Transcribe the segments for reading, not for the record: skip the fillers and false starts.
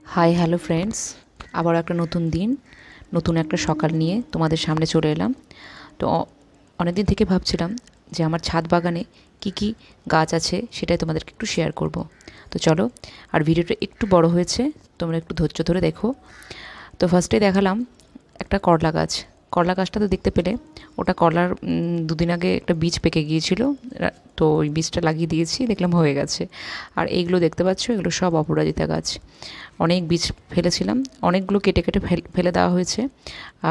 Hi hello friends, আবার একটা নতুন দিন, নতুন একটা সকাল নিয়ে তোমাদের সামনে চলে এলাম। তো অনেক দিন থেকে ভাবছিলাম যে আমার ছাদ বাগানে কি কি গাছ আছে সেটাই তোমাদেরকে একটু শেয়ার করব। তো চলো, আর ভিডিওটা একটু বড় হয়েছে, তোমরা একটু ধৈর্য ধরে দেখো। তো ফার্স্টে দেখালাম একটা করলা গাছ। করলা গাছটা তো দেখতে পেলে, ওটা করলার দুদিন আগে একটা বীজ পেকে গিয়েছিল, তো ওই বীজটা লাগিয়ে দিয়েছি, দেখলাম হয়ে গেছে। আর এইগুলো দেখতে পাচ্ছ, এগুলো সব অপরাজিতা গাছ। অনেক বীজ ফেলেছিলাম, অনেকগুলো কেটে কেটে ফেলে দেওয়া হয়েছে।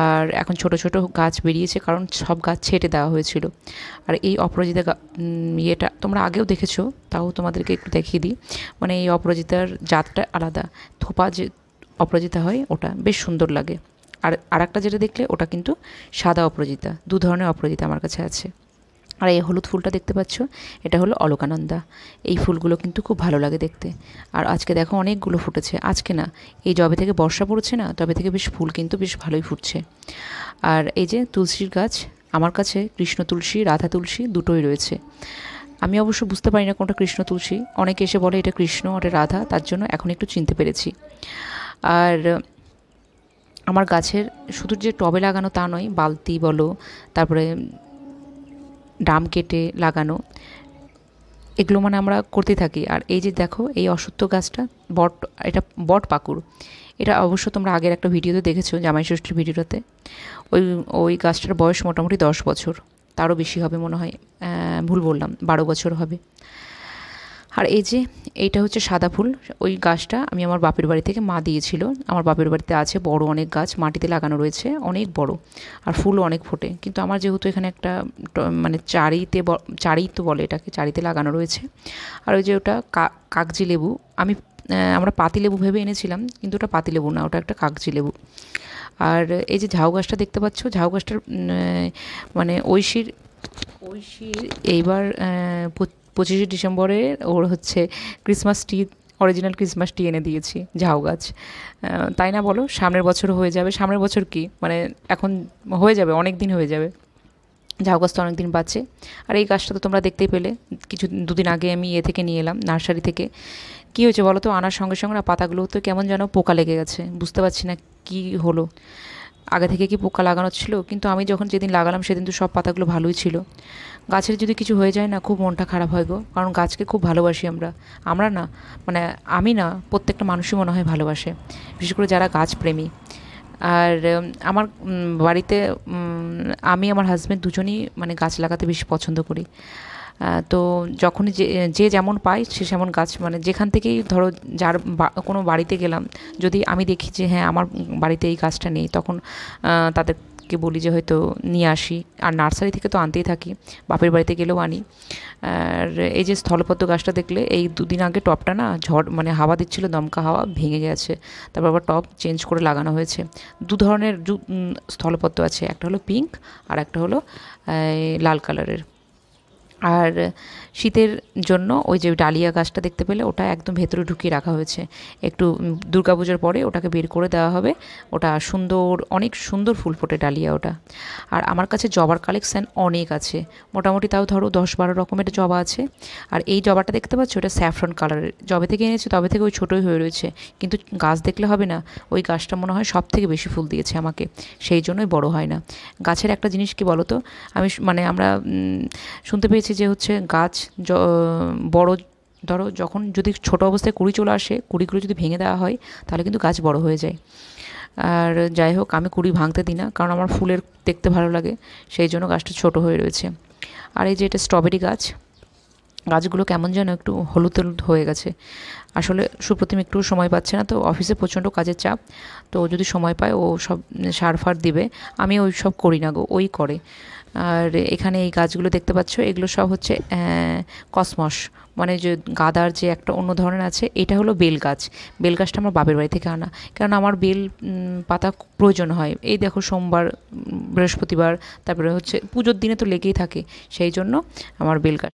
আর এখন ছোট ছোট গাছ বেরিয়েছে, কারণ সব গাছ ছেটে দেওয়া হয়েছিল। আর এই অপরাজিতা ইয়েটা তোমরা আগেও দেখেছো, তাও তোমাদেরকে একটু দেখিয়ে দিই। মানে এই অপরাজিতার জাতটা আলাদা, থোপা যে অপরাজিতা হয় ওটা বেশ সুন্দর লাগে। আর আরেকটা যেটা দেখলে ওটা কিন্তু সাদা অপরাজিতা, দু ধরনের অপরাজিতা আমার কাছে আছে। আর এই হলুদ ফুলটা দেখতে পাচ্ছ, এটা হলো অলকানন্দা। এই ফুলগুলো কিন্তু খুব ভালো লাগে দেখতে। আর আজকে দেখো অনেকগুলো ফুটেছে, আজকে না, এই যবে থেকে বর্ষা পড়ছে না, তবে থেকে বেশ ফুল কিন্তু বেশ ভালোই ফুটছে। আর এই যে তুলসীর গাছ, আমার কাছে কৃষ্ণ তুলসী, রাধা তুলসী দুটোই রয়েছে। আমি অবশ্য বুঝতে পারি না কোনটা কৃষ্ণ তুলসী, অনেকে এসে বলে এটা কৃষ্ণ, ওটা রাধা, তার জন্য এখন একটু চিনতে পেরেছি। আর আমার গাছের শুধু যে টবে লাগানো তা নয়, বালতি বলো, তারপরে ডাম কেটে লাগানো, এগুলো মানে আমরা করতে থাকি। আর এই যে দেখো এই অশ্বত্থ গাছটা, বট, এটা বট পাকুড়। এটা অবশ্য তোমরা আগের একটা ভিডিওতে দেখেছো, জামাই ষষ্ঠীর ভিডিওতে। ওই ওই গাছটার বয়স মোটামুটি 10 বছর, তারও বেশি হবে মনে হয়, ভুল বললাম, 12 বছর হবে। আর এই যে এইটা হচ্ছে সাদা ফুল, ওই গাছটা আমি আমার বাপের বাড়ি থেকে মা দিয়েছিল। আমার বাপের বাড়িতে আছে বড় অনেক গাছ, মাটিতে লাগানো রয়েছে, অনেক বড়, আর ফুলও অনেক ফোটে। কিন্তু আমার যেহেতু এখানে একটা মানে চারি তো বলে এটাকে, চারিতে লাগানো রয়েছে। আর ওই যে ওটা কাগজি লেবু, আমরা পাতি লেবু ভেবে এনেছিলাম, কিন্তু ওটা পাতি লেবু না, ওটা একটা কাগজি লেবু। আর এই যে ঝাউ গাছটা দেখতে পাচ্ছ, ঝাউ গাছটার মানে ঐশীর এইবার 25শে ডিসেম্বরে ওর হচ্ছে Christmas tree, original Christmas tree এনে দিয়েছি, ঝাউ গাছ। তাই না বলো, সামনের বছর হয়ে যাবে, সামনের বছর কি মানে এখন হয়ে যাবে, অনেক দিন হয়ে যাবে। ঝাউ গাছ তো অনেক দিন বাঁচে। আর এই গাছটা তো তোমরা দেখতেই পেলে, দুদিন আগে আমি থেকে নিয়ে এলাম নার্সারি থেকে। কী হয়েছে বলো তো, আনার সঙ্গে সঙ্গে না পাতাগুলো তো কেমন যেন পোকা লেগে গেছে, বুঝতে পারছি না কী হলো। আগে থেকে কি পোকা লাগানো ছিল, কিন্তু আমি যখন যেদিন লাগালাম সেদিন তো সব পাতাগুলো ভালোই ছিল। গাছের যদি কিছু হয়ে যায় না, খুব মনটা খারাপ হয় গো, কারণ গাছকে খুব ভালোবাসি আমরা। আমরা না, মানে আমি না, প্রত্যেকটা মানুষই মনে হয় ভালোবাসে, বিশেষ করে যারা গাছ প্রেমী। আর আমার বাড়িতে আমি আমার হাজব্যান্ড দুজনেই মানে গাছ লাগাতে বেশি পছন্দ করি। তো যখনই যে যে যেমন পায় সে সেমন গাছ, মানে যেখান থেকেই ধরো, যার কোনো বাড়িতে গেলাম, যদি আমি দেখি যে হ্যাঁ আমার বাড়িতে এই গাছটা নেই, তখন তাদেরকে বলি যে হয়তো নিয়ে আসি। আর নার্সারি থেকে তো আনতেই থাকি, বাপের বাড়িতে গেলেও আনি। আর এই যে স্থলপদ্ম গাছটা দেখলে, এই দুদিন আগে টবটা না ঝড়, মানে হাওয়া দিচ্ছিল, দমকা হাওয়া, ভেঙে গেছে। তারপর আবার টব চেঞ্জ করে লাগানো হয়েছে। দু ধরনের স্থলপদ্ম আছে, একটা হলো পিঙ্ক আর একটা হলো লাল কালারের। আর শীতের জন্য ওই যে ডালিয়া গাছটা দেখতে পেলে, ওটা একদম ভেতরে ঢুকিয়ে রাখা হয়েছে। একটু দুর্গাপুজোর পরে ওটাকে বের করে দেওয়া হবে। ওটা সুন্দর, অনেক সুন্দর ফুল ফোটে ডালিয়া ওটা। আর আমার কাছে জবার কালেকশান অনেক আছে, মোটামুটি তাও ধরো 10-12 রকমের জবা আছে। আর এই জবাটা দেখতে পাচ্ছ, ওটা স্যাফরন কালারের, যবে থেকে এনেছি তবে থেকে ওই ছোটোই হয়ে রয়েছে। কিন্তু গাছ দেখলে হবে না, ওই গাছটা মনে হয় সব থেকে বেশি ফুল দিয়েছে আমাকে, সেই জন্যই বড় হয় না। গাছের একটা জিনিস কি বলো তো, আমি মানে আমরা শুনতে পেয়েছি যে হচ্ছে গাছ বড়, ধরো যখন যদি ছোটো অবস্থায় কুড়ি চলে আসে, কুড়িগুলো যদি ভেঙে দেওয়া হয়, তাহলে কিন্তু গাছ বড় হয়ে যায়। আর যাই হোক, আমি কুড়ি ভাঙতে দিই না, কারণ আমার ফুলের দেখতে ভালো লাগে, সেই জন্য গাছটা ছোট হয়ে রয়েছে। আর এই যে এটা স্ট্রবেরি গাছ, গাছগুলো কেমন যেন একটু হলুদ হলুদ হয়ে গেছে। আসলে সুপ্রতিম একটু সময় পাচ্ছে না, তো অফিসে প্রচণ্ড কাজের চাপ, তো যদি সময় পায় ও সব সার ফার দিবে, আমি ওই সব করি না গো, ওই করে। আর এখানে এই গাছগুলো দেখতে পাচ্ছ, এগুলো সব হচ্ছে কসমস, মানে যে গাদার যে একটা অন্য ধরনের আছে, এটা হলো বেল গাছ। বেল গাছটা আমার বাপের বাড়ি থেকে আনা, কারণ আমার বেল পাতা প্রয়োজন হয়। এই দেখো সোমবার, বৃহস্পতিবার, তারপরে হচ্ছে পুজোর দিনে তো লেগেই থাকে, সেই জন্য আমার বেল গাছ।